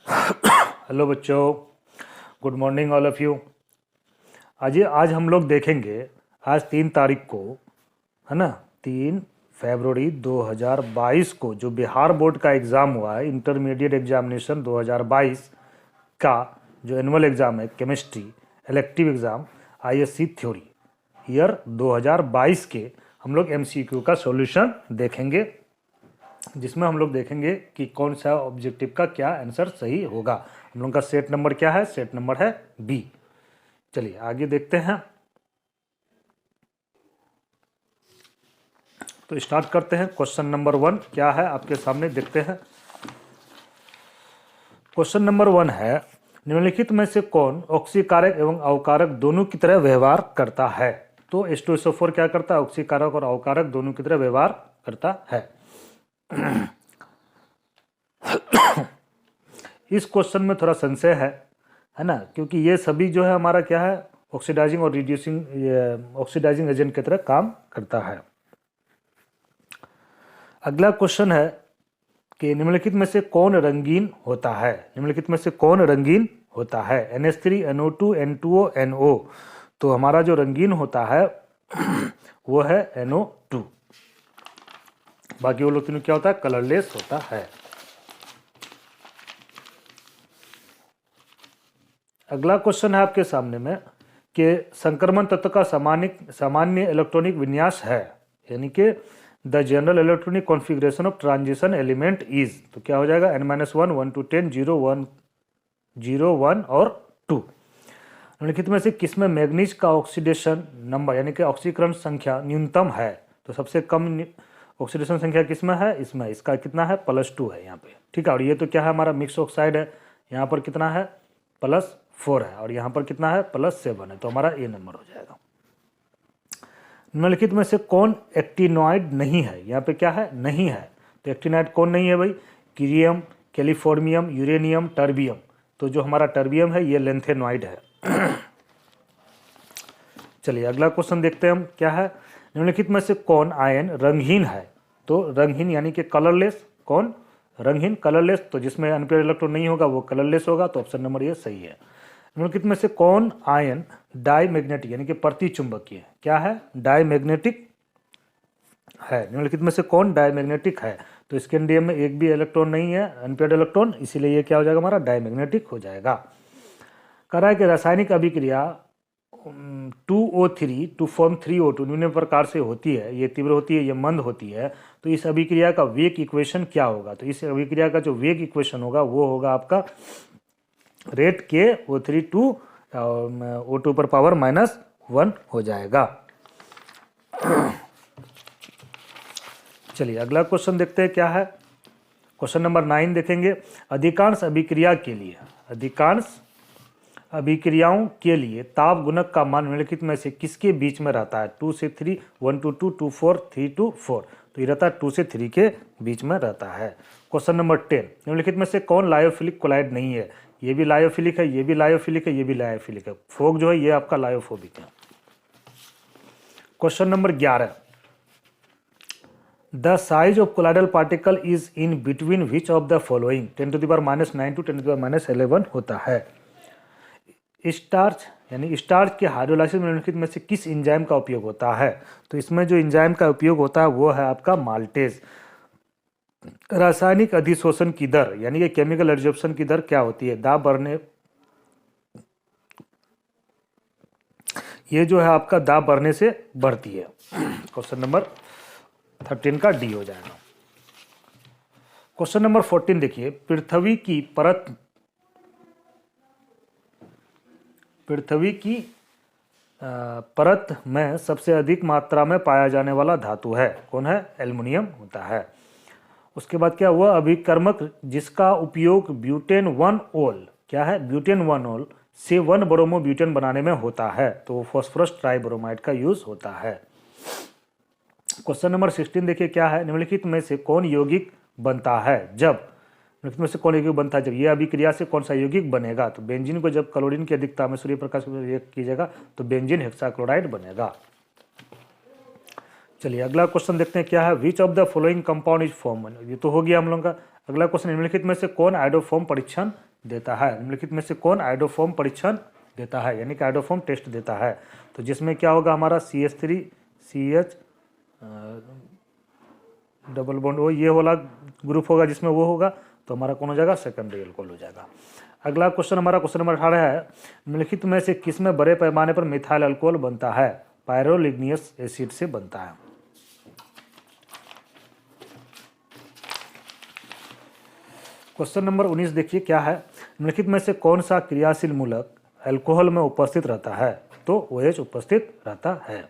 Hello बच्चों, good morning all of you. आज हम लोग देखेंगे, आज 3 तारीख को है ना, 3 फरवरी 2022 को जो बिहार बोर्ड का एग्ज़ाम हुआ है, इंटरमीडिएट एग्जामिनेशन 2022 का जो एनुअल एग्ज़ाम है chemistry elective exam ISC theory year 2022 के हम लोग एमसीक्यू का सॉल्यूशन देखेंगे, जिसमें हम लोग देखेंगे कि कौन सा ऑब्जेक्टिव का क्या आंसर सही होगा। हम लोग का सेट नंबर क्या है? सेट नंबर है बी। चलिए आगे देखते हैं, तो स्टार्ट करते हैं। क्वेश्चन नंबर 1 क्या है आपके सामने, देखते हैं। क्वेश्चन नंबर 1 है, निम्नलिखित में से कौन ऑक्सीकारक एवं अवकारक दोनों की तरह व्यवहार करता है? तो H2SO4 क्या करता है? ऑक्सीकारक और अवकारक दोनों की तरह व्यवहार करता है। इस क्वेश्चन में थोड़ा संशय है ना, क्योंकि ये सभी जो है हमारा क्या है, ऑक्सीडाइजिंग और रिड्यूसिंग ऑक्सीडाइजिंग एजेंट की तरह काम करता है। अगला क्वेश्चन है कि निम्नलिखित में से कौन रंगीन होता है? निम्नलिखित में से कौन रंगीन होता है? NH3 NO2 N2O NO। तो हमारा जो रंगीन होता है वो है NO2। बाकी वो लोग तीनों क्या होता है? कलरलेस होता है। अगला क्वेश्चन है आपके सामने में कि संक्रमण तत्व का सामान्य इलेक्ट्रॉनिक विन्यास है, यानी कि the general electronic configuration of transition element is. तो क्या हो जाएगा? N-1 1 to 10 0 1 0 1 और 2। निम्नलिखित में से किसमें मैग्नीज का ऑक्सीडेशन नंबर यानी कि ऑक्सीकरण संख्या न्यूनतम है? तो सबसे कम ऑक्सीडेशन संख्या किसमें है? इसमें। इसका कितना है? +2 है यहाँ पे, ठीक है। और ये तो क्या है, हमारा मिक्स ऑक्साइड है। यहाँ पर कितना है? +4 है। और यहाँ पर कितना है? +7 है। तो हमारा ए नंबर हो जाएगा। निम्नलिखित में से कौन एक्टिनॉइड नहीं है? यहाँ पे क्या है? नहीं है। तो एक्टिनॉइड कौन नहीं है भाई? कीरियम, कैलिफोर्नियम, यूरेनियम, टर्बियम। तो जो हमारा टर्बियम है ये लेंथेनॉइड है। चलिए अगला क्वेश्चन देखते हैं हम, क्या है? निम्नलिखित में से कौन आयन रंगहीन है? तो रंगहीन यानी कि कलरलेस। कौन रंगहीन? कलरलेस। तो जिसमें अनपेयर इलेक्ट्रॉन नहीं होगा वो कलरलेस होगा। तो ऑप्शन नंबर ये सही है। निम्नलिखित में से कौन आयन डाईमैग्नेटिक यानी कि प्रतिचुंबकीय क्या है? डाईमैग्नेटिक है। निम्नलिखित में से कौन डाईमैग्नेटिक है? तो स्कैंडियम में एक भी इलेक्ट्रॉन नहीं है, अनपेयर्ड इलेक्ट्रॉन, इसीलिए ये क्या हो जाएगा? हमारा डाईमैग्नेटिक हो जाएगा। कह रहा है कि रासायनिक अभिक्रिया 2O3 टू फॉर्म 3O2 निम्न प्रकार से होती है, ये तीव्र होती है, ये मंद होती है। तो इस अभिक्रिया का वेग इक्वेशन क्या होगा? तो इस अभिक्रिया का जो वेग इक्वेशन होगा वो होगा आपका रेट के O3 टू O2 पर पावर -1 हो जाएगा। चलिए अगला क्वेश्चन देखते हैं, क्या है? क्वेश्चन नंबर 9 देखेंगे। अधिकांश अभिक्रियाओं के लिए ताप गुणक का मान निम्नलिखित में से किसके बीच में रहता है? 2 से 3, 1 to 2, 2 4, 3 to 4। तो ये रहता है 2 से 3 के बीच में रहता है। क्वेश्चन नंबर 10, निम्नलिखित में से कौन लायोफिलिक कोलाइड नहीं है? ये भी लायोफिलिक है, ये भी लायोफिलिक है, ये भी लायोफिलिक है। फोक जो है ये आपका लायोफोबिक है। Question number 11, the size of colloidal particle is in between which of the following? 10⁻⁹ to 10⁻11 होता है। स्टार्च यानी स्टार्च के हाइड्रोलाइसिस में निम्नलिखित में से किस एंजाइम का उपयोग होता है? तो इसमें जो एंजाइम का उपयोग होता है वो है आपका माल्टेज। रासायनिक अधिशोषण की दर यानी कि केमिकल एब्जॉर्प्शन की दर क्या होती है? दाब बढ़ने, ये जो है आपका दाब बढ़ने से बढ़ती है। क्वेश्चन नंबर 13 का डी हो जाएगा। क्वेश्चन नंबर 14 देखिए, पृथ्वी की परत में सबसे अधिक मात्रा में पाया जाने वाला धातु है, कौन है? एल्युमिनियम होता है। उसके बाद क्या हुआ? अभिकर्मक जिसका उपयोग ब्यूटेन 1-ऑल क्या है? ब्यूटेन 1-ऑल से 1 ब्रोमो ब्यूटेन बनाने में होता है, तो फॉस्फोरस ट्राइब्रोमाइड का यूज होता है। क्वेश्चन नंबर 16 देखिए, क्या है? निम्नलिखित में से कौन यौगिक बनता है जब निम्नलिखित में से कौन यौगिक बनता है जब यह अभिक्रिया से कौन सा यौगिक बनेगा? तो बेंजीन को जब क्लोरीन की अधिकता में सूर्य प्रकाश कीजिएगा तो बेंजीन हेक्साक्लोराइड बनेगा। चलिए अगला क्वेश्चन देखते हैं, क्या है? Which of the following compound is form? ये तो हो गया हम लोगों का। अगला क्वेश्चन, निम्नलिखित में से कौन आयोडोफॉर्म परीक्षण देता है? निम्नलिखित में से कौन आयोडोफॉर्म परीक्षण देता है, यानी कि आयोडोफॉर्म टेस्ट देता है? तो जिसमें क्या होगा हमारा CH3 CH double bond O ये वाला ग्रुप होगा, जिसमें वो होगा तो हमारा कौन हो जाएगा? सेकेंडरी अल्कोहल हो जाएगा। अगला क्वेश्चन हमारा क्वेश्चन नंबर 18 है, निम्नलिखित में से किसमें बड़े पैमाने पर मिथाइल अल्कोहल बनता है? पायरोलिग्नियस एसिड से बनता है। क्वेश्चन नंबर 19 देखिए क्या है, निम्नलिखित में से कौन सा क्रियाशील मूलक अल्कोहल में उपस्थित रहता है? तो OH उपस्थित रहता है।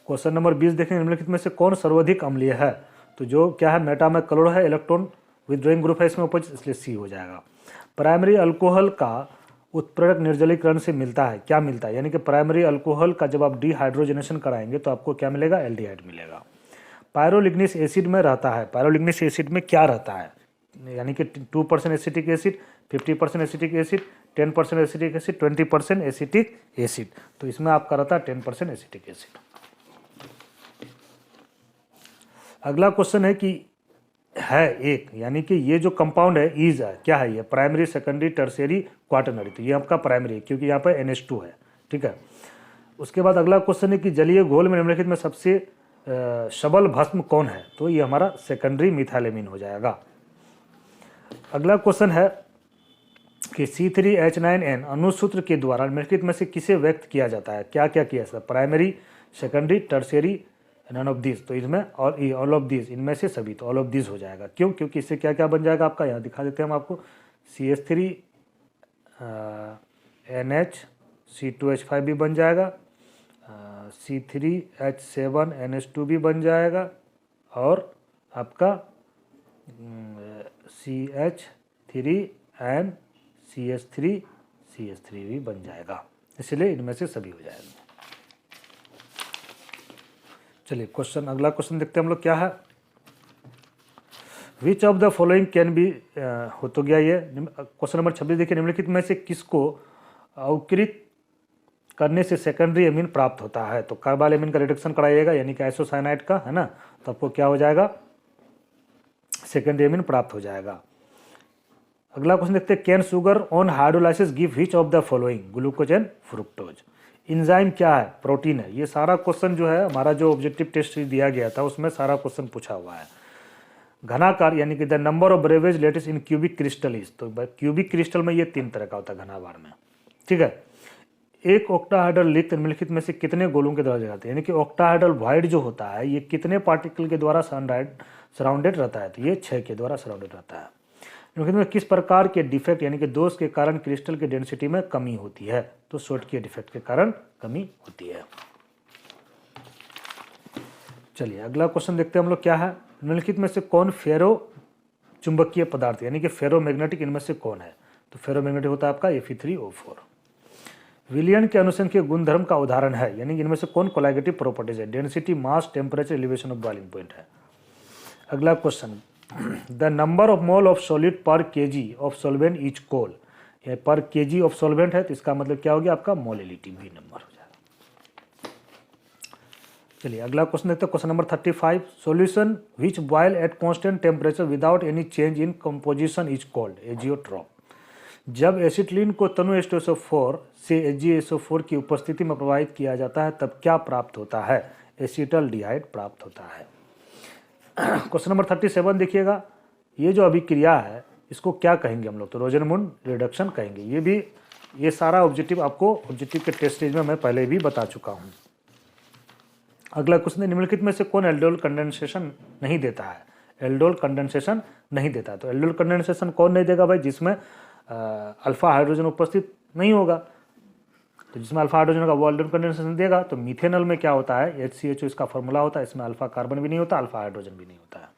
क्वेश्चन नंबर 20 देखें, निम्नलिखित में से कौन सर्वाधिक अम्लीय है? तो जो क्या है, मेटा में क्लोरो है, इलेक्ट्रॉन विथड्रॉइंग ग्रुप है इसमें उपस्थित, इसलिए C हो जाएगा। प्राइमरी अल्कोहल का उत्प्रेरक निर्जलीकरण से मिलता है, क्या मिलता है? यानी कि प्राइमरी अल्कोहल का जब आप डिहाइड्रोजनेशन कराएंगे तो आपको क्या मिलेगा? एल्डिहाइड मिलेगा। पायरोलिग्निस एसिड में रहता है, पायरोलिग्निस एसिड में क्या रहता है? यानी कि 2% acetic acid, 50% acetic acid, 10% acetic acid, 20% acetic acid. तो इसमें आपका रहता है 10% एसिटिक एसिड। अगला क्वेश्चन है कि है एक, यानी कि ये जो कंपाउंड है इज है, क्या है ये? Primary, secondary, tertiary, quaternary. तो ये आपका प्राइमरी है क्योंकि यहाँ पर NH2 है, ठीक है। उसके बाद अगला क्वेश्चन है कि जलीय घोल में निम्नलिखित में सबसे सबल भस्म कौन है? तो ये हमारा सेकेंडरी मिथाइलेमिन हो जाएगा। अगला क्वेश्चन है कि C3H9N अणुसूत्र के द्वारा निम्नलिखित में से किसे व्यक्त किया जाता है? क्या क्या किया जाता है? Primary, secondary, tertiary, none of this. तो इसमें और ऑल ऑफ दिस, इनमें से सभी, तो ऑल ऑफ दिस हो जाएगा। क्यों? क्योंकि इससे क्या क्या बन जाएगा आपका, यहाँ दिखा देते हैं हम आपको। CH3 NH C2H5 भी बन जाएगा, C3H7 NH2 भी बन जाएगा, और आपका CH3 CH3 भी बन जाएगा, इसलिए इनमें से सभी हो जाएगा। चलिए क्वेश्चन, अगला क्वेश्चन देखते हैं हम लोग क्या है। Which of the following can be, हो तो गया ये। क्वेश्चन नंबर 26 देखिए, निम्नलिखित में से किसको अवकृत करने से सेकेंडरी एमीन प्राप्त होता है? तो कार्बाल एमीन का रिडक्शन कराइएगा, यानी कि आइसोसाइनाइड का, है ना, तो आपको क्या हो जाएगा? सेकेंडरी एमीन प्राप्त हो जाएगा। अगला क्वेश्चन देखते हैं, cane sugar on hydrolysis give which of the following? Glucose and fructose. Enzyme क्या है? प्रोटीन है। ये सारा क्वेश्चन जो है हमारा जो ऑब्जेक्टिव टेस्ट दिया गया था उसमें सारा क्वेश्चन पूछा हुआ है। घनाकार यानी कि the number of Bravais lattice in cubic crystal is, तो क्यूबिक क्रिस्टल में ये 3 तरह का होता है घनाभार में, ठीक है। एक ऑक्टाहाइड्रल लिंक निम्नलिखित में से कितने गोलों के द्वारा जाते हैं? यानी कि ऑक्टाहाइड्रल वॉइड जो होता है ये कितने पार्टिकल के द्वारा सराउंडेड रहता है? तो ये 6 के द्वारा सराउंडेड रहता है। निम्नलिखित में किस प्रकार के डिफेक्ट यानी कि दोष के कारण क्रिस्टल की डेंसिटी में कमी होती है? तो शॉटकी डिफेक्ट के कारण कमी होती है। चलिए अगला क्वेश्चन देखते हैं हम लोग क्या है। निम्नलिखित में से कौन फेरो चुंबकीय पदार्थ यानी कि फेरोमैग्नेटिक इनमें से कौन है? तो फेरोमैग्नेटिक होता है आपका Fe3O4। विलियन के अनुसंख्यक गुणधर्म का उदाहरण है, यानी कि इनमें से कौन कोलाइगेटिव प्रॉपर्टीज है? Density, mass, temperature, elevation of boiling point है। अगला question, the number of mole of solid पर केजी ऑफ सॉल्वेंट इज कोल। ये पर केजी ऑफ सॉल्वेंट है तो इसका मतलब क्या हो गया आपका? मोलिलिटी भी नंबर हो जाएगा। चलिए अगला क्वेश्चन देखते हैं, question number 35। Solution which boil at constant temperature without any change in composition is called azeotrope. जब एसिटिलीन को तनु H2SO4 से AgSO4 की उपस्थिति में प्रवाहित किया जाता है तब क्या प्राप्त होता है? एसिटल्डिहाइड प्राप्त होता है। क्वेश्चन नंबर 37 देखिएगा, ये जो अभिक्रिया है इसको क्या कहेंगे हम लोग? तो रोजनमुंड रिडक्शन कहेंगे। ये भी, ये सारा ऑब्जेक्टिव आपको ऑब्जेक्टिव के टेस्ट स्टेज में मैं पहले भी बता चुका हूँ। अगला क्वेश्चन, निम्नलिखित में से कौन एल्डोल कंडेंसेशन नहीं देता है? एल्डोल कंडेंसेशन नहीं देता है। तो एल्डोल कंडेंसेशन कौन नहीं देगा भाई? जिसमें अल्फा हाइड्रोजन उपस्थित नहीं होगा। तो जिसमें अल्फा हाइड्रोजन का वो एल्डोल कंडेंसेशन देगा। तो मिथेनॉल में क्या होता है? HCHO इसका फॉर्मूला होता है, इसमें अल्फा कार्बन भी नहीं होता, अल्फा हाइड्रोजन भी नहीं होता है।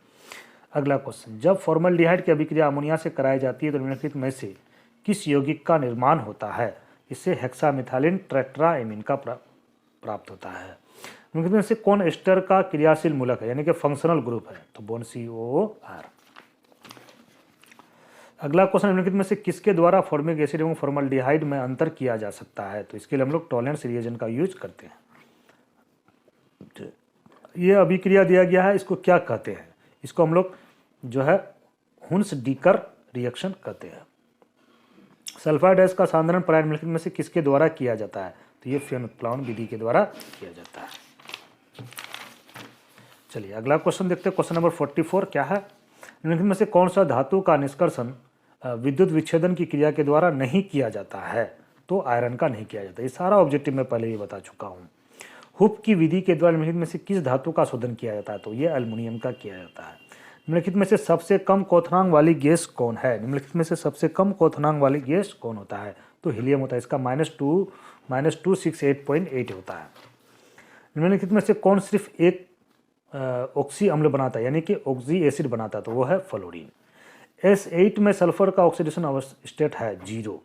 अगला क्वेश्चन, जब फॉर्मल्डिहाइड की अभिक्रिया अमोनिया से कराई जाती है तो निम्नलिखित में से किस यौगिक का निर्माण होता है? इससे हेक्सामिथाइलिन टेट्राएमीन का प्राप्त होता है। निम्नलिखित में से कौन एस्टर का क्रियाशील मूलक है यानी कि फंक्शनल ग्रुप है? तो बोन COOR। अगला क्वेश्चन, निम्नलिखित में से किसके द्वारा फॉर्मिक एसिड एवं फॉर्मल्डिहाइड में अंतर किया जा सकता है? तो इसके लिए हम लोग टॉलरेंस रिएजेंट का यूज करते हैं। ये अभिक्रिया दिया गया है, इसको क्या कहते हैं? इसको हम लोग जो है हुन्स-डीकर रिएक्शन कहते हैं। सल्फाइड अयस्क का सांद्रण परायण निम्नलिखित में से किसके द्वारा किया जाता है? तो ये फेन-क्लाउन विधि के द्वारा किया जाता है। चलिए अगला क्वेश्चन देखते हैं। क्वेश्चन नंबर 44 क्या है? निम्नलिखित में से कौन सा धातु का निष्कर्षण विद्युत विच्छेदन की क्रिया के द्वारा नहीं किया जाता है? तो आयरन का नहीं किया जाता। ये सारा ऑब्जेक्टिव मैं पहले ही बता चुका हूँ। हुप की विधि के द्वारा निम्नलिखित में से किस धातु का शोधन किया जाता है? तो ये एल्युमिनियम का किया जाता है। निम्नलिखित में से सबसे कम क्वथनांक वाली गैस कौन है? निम्नलिखित में से सबसे कम क्वथनांक वाली गैस कौन होता है? तो हीलियम होता है। इसका -268.8 होता है। निम्नलिखित में से कौन सिर्फ एक ऑक्सी अम्ल बनाता है, यानी कि ऑक्सी एसिड बनाता है? तो वो है फ्लोरीन। S8 में सल्फर का ऑक्सीडेशन स्टेट है 0।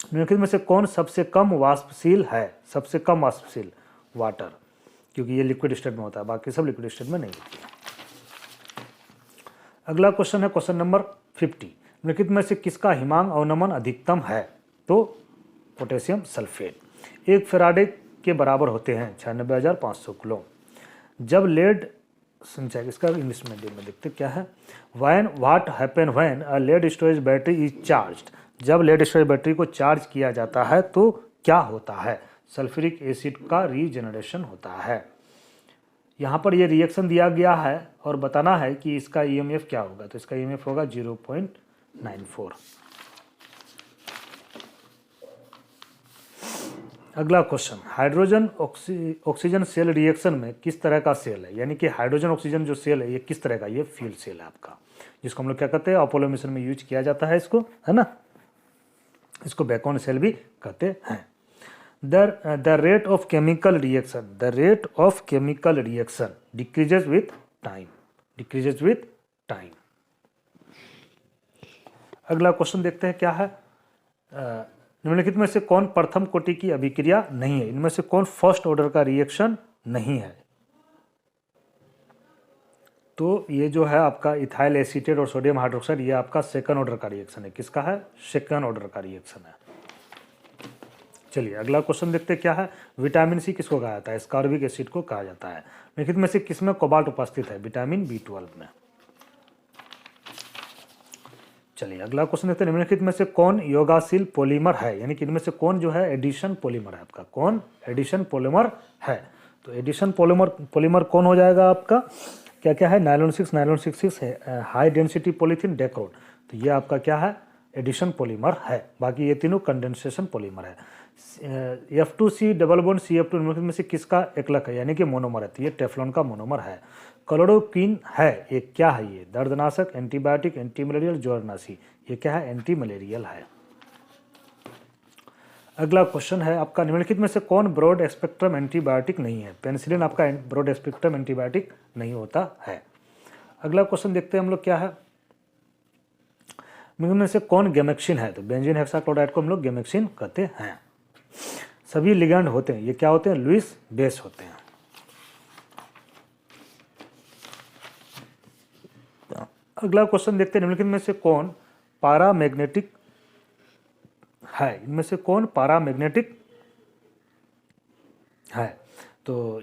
निम्नलिखित में से कौन सबसे कम वाष्पशील है? सबसे कम वाष्पशील वाटर, क्योंकि ये लिक्विड स्टेट में होता है, बाकी सब लिक्विड स्टेट में नहीं होती है। अगला क्वेश्चन है क्वेश्चन नंबर 50। निम्नलिखित में से किसका हिमांक अवनमन अधिकतम है? तो पोटेशियम सल्फेट। एक फेराडे के बराबर होते हैं 96,500 कूलम। जब लेड संचय, इसका इंग्लिश में देखते क्या है? What happen when a lead storage battery is charged. जब लेड स्टोरेज बैटरी को चार्ज किया जाता है तो क्या होता है? सल्फ्यूरिक एसिड का रीजनरेशन होता है। यहाँ पर ये रिएक्शन दिया गया है और बताना है कि इसका ईएमएफ क्या होगा। तो इसका ईएमएफ होगा 0.94। अगला question, hydrogen oxygen cell reaction में किस तरह का सेल है? यानी कि हाइड्रोजन ऑक्सीजन जो सेल है ये किस तरह का? ये फ्यूल सेल है आपका, जिसको हम लोग क्या कहते हैं? अपोलो मिशन में यूज किया जाता है इसको, है ना। इसको बैकबोन सेल भी कहते हैं। The rate of chemical reaction decreases with time. अगला क्वेश्चन देखते हैं क्या है? निम्नलिखित में से कौन प्रथम कोटि की अभिक्रिया नहीं है? इनमें से कौन फर्स्ट ऑर्डर का रिएक्शन नहीं है? तो ये जो है आपका इथाइल एसीटेट और सोडियम हाइड्रोक्साइड, ये आपका सेकंड ऑर्डर का रिएक्शन है। किसका है? सेकंड ऑर्डर का रिएक्शन है। चलिए अगला क्वेश्चन देखते हैं क्या है? विटामिन सी किसको कहा जाता है? एस्कॉर्बिक एसिड को कहा जाता है। निम्नलिखित में से किसमें कोबाल्ट उपस्थित है? विटामिन B12 में। चलिए अगला क्वेश्चन देखते हैं। निम्नलिखित में से कौन योगाशील पॉलीमर है? यानी कि इनमें से कौन जो है एडिशन पॉलीमर है आपका? कौन एडिशन पॉलीमर है? तो एडिशन पॉलीमर कौन हो जाएगा आपका? क्या क्या है? नायलॉन 6 है, हाई डेंसिटी पॉलीथीन, डेक्रोन। तो ये आपका क्या है? एडिशन पॉलीमर है। बाकी ये तीनों कंडेंसेशन पॉलीमर है। F2C डबल बॉन्ड CF2 निम्नलिखित में से किसका एकलक है? यानी कि मोनोमर है। तो ये टेफ्लॉन का मोनोमर है। क्लोरोक्विन है, ये क्या है? ये दर्दनाशक, एंटीबायोटिक, एंटी मलेरियल, जोरनाशी। ये क्या है? एंटी मलेरियल है। अगला क्वेश्चन है आपका, निम्नलिखित में से कौन ब्रॉड स्पेक्ट्रम एंटीबायोटिक नहीं है? पेनिसिलिन आपका ब्रॉड स्पेक्ट्रम एंटीबायोटिक नहीं होता है। अगला क्वेश्चन देखते हैं हम लोग क्या है? निम्न में से कौन गैमेक्सिन है? तो बेंजीन हेक्साक्लोराइड को हम लोग गैमेक्सिन कहते हैं। सभी लिगैंड होते हैं, ये क्या होते हैं? लुईस बेस होते हैं। अगला क्वेश्चन देखते हैं। निम्नलिखित में से कौन पारामैग्नेटिक है? इनमें से कौन पारामैग्नेटिक है? तो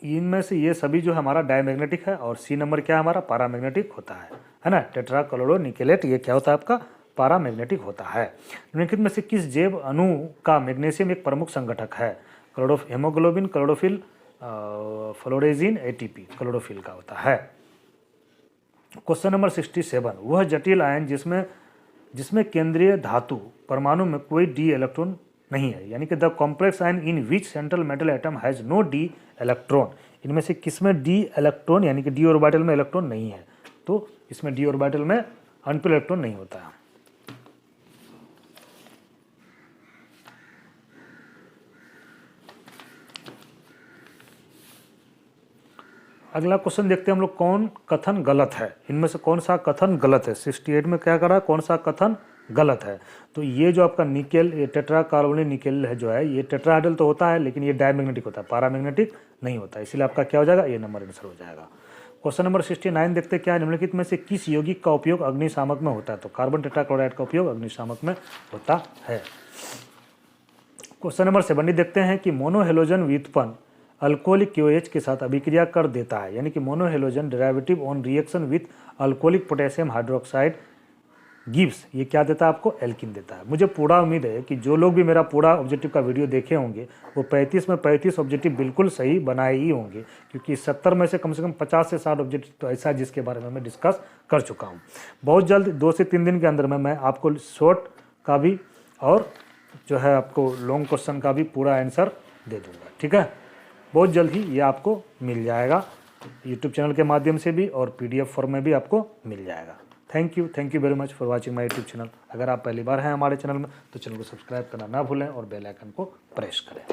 इनमें से ये सभी जो है हमारा डायमैग्नेटिक है, और सी नंबर क्या है हमारा? पारामैग्नेटिक होता है ना। टेट्राक्लोरोनिकेलेट ये क्या होता है आपका? पारामैग्नेटिक होता है। निम्नलिखित में से किस जैव अणु का मैग्नीशियम एक प्रमुख संगठक है? हेमोग्लोबिन, क्लोरोफिल, फ्लोरेजिन, ATP क्लोरोफिल का होता है। क्वेश्चन नंबर 67, वह जटिल आयन जिसमें केंद्रीय धातु परमाणु में कोई d इलेक्ट्रॉन नहीं है, यानी कि the complex ion in which central metal atom has no d electron. इनमें से किसमें d इलेक्ट्रॉन यानी कि d ऑर्बिटल में इलेक्ट्रॉन नहीं है? तो इसमें d ऑर्बिटल में अनपिल इलेक्ट्रॉन नहीं होता है। अगला क्वेश्चन देखते हैं हम लोग, कौन कथन गलत है? इनमें से कौन सा कथन गलत है? 68 में क्या करा? कौन सा कथन गलत है? तो ये जो आपका निकेल, ये टेट्रा कार्बोनिल निकेल है जो है, ये टेट्राहाइड्रल तो होता है लेकिन ये डायमैग्नेटिक होता है, पारामैग्नेटिक नहीं होता, इसलिए आपका क्या हो जाएगा? ये नंबर आंसर हो जाएगा। क्वेश्चन नंबर 69 देखते हैं क्या है? निम्नलिखित में से किस यौगिक का उपयोग अग्निशामक में होता है? तो कार्बन टेट्राक्लोराइड का उपयोग अग्निशामक में होता है। क्वेश्चन नंबर 70 देखते हैं कि मोनोहेलोजन व्युत्पन्न अल्कोहलिक क्यूएच के साथ अभिक्रिया कर देता है, यानी कि monohalogen derivative on reaction with alcoholic potassium hydroxide gives, ये क्या देता है आपको, एल्किन देता है। मुझे पूरा उम्मीद है कि जो लोग भी मेरा पूरा ऑब्जेक्टिव का वीडियो देखे होंगे वो 35 में 35 ऑब्जेक्टिव बिल्कुल सही बनाए ही होंगे, क्योंकि 70 में से कम 50 से 60 ऑब्जेक्टिव तो ऐसा है जिसके बारे में मैं डिस्कस कर चुका हूँ। बहुत जल्द 2 से 3 दिन के अंदर में मैं आपको शॉर्ट का भी और जो है आपको लॉन्ग क्वेश्चन का भी पूरा आंसर दे दूँगा, ठीक है। बहुत जल्द ही ये आपको मिल जाएगा यूट्यूब चैनल के माध्यम से भी और PDF फॉर्म में भी आपको मिल जाएगा। Thank you very much for watching my YouTube channel. अगर आप पहली बार हैं हमारे चैनल में तो चैनल को सब्सक्राइब करना ना भूलें और बेल आइकन को प्रेस करें।